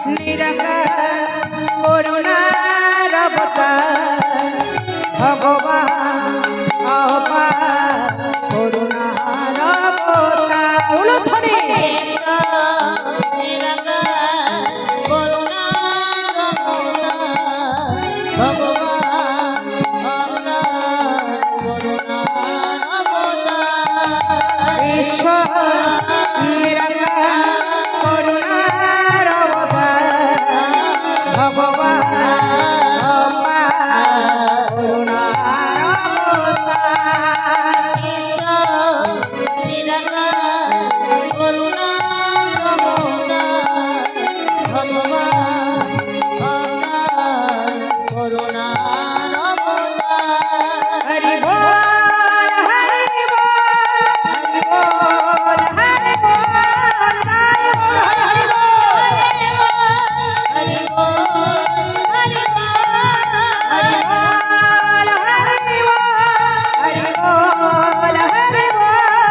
নিরাকার করুণার অবতার ভগবান অপার করুণার অবতার উলুধ্বনি ঈশ্বর নিরাকার করুণার অবতার ভগবান অপার করুণার অবতার হরি বল হরি বল হরি বল হরি বল তাই বল হরি বল হরি বল হরি বল হরি বল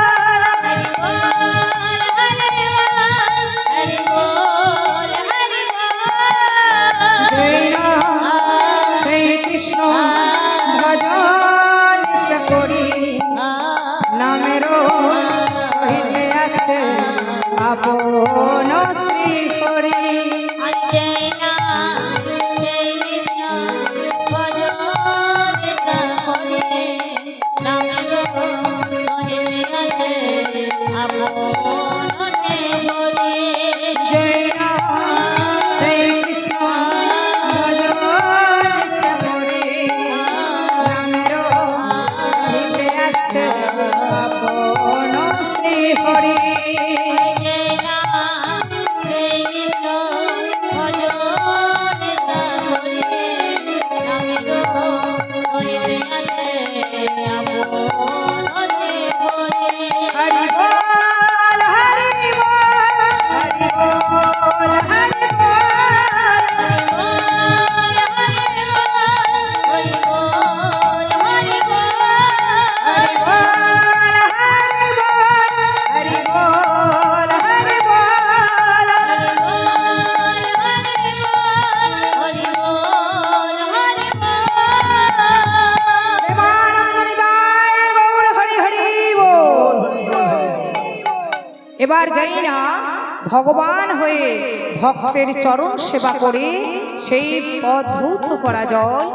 জয় রাম সেই কৃষ্ণ ভজন নিষ্ঠা করি নামেরও সহিতে আছে আপন শ্রী হরি জয় রাম সেই কৃষ্ণ ভজন নিষ্ঠা করি নামেরও সহিতে আছে আপন শ্রী হরি হরি বল হরি বল হরি বল হরি বল হরি বল হরি বল প্রেমানন্দ নিতাই গৌর হরি হরি বল। এবার যাই না ভগবান হয়ে ভক্তের চরণ সেবা করে সেই পথ ধৌত করা জল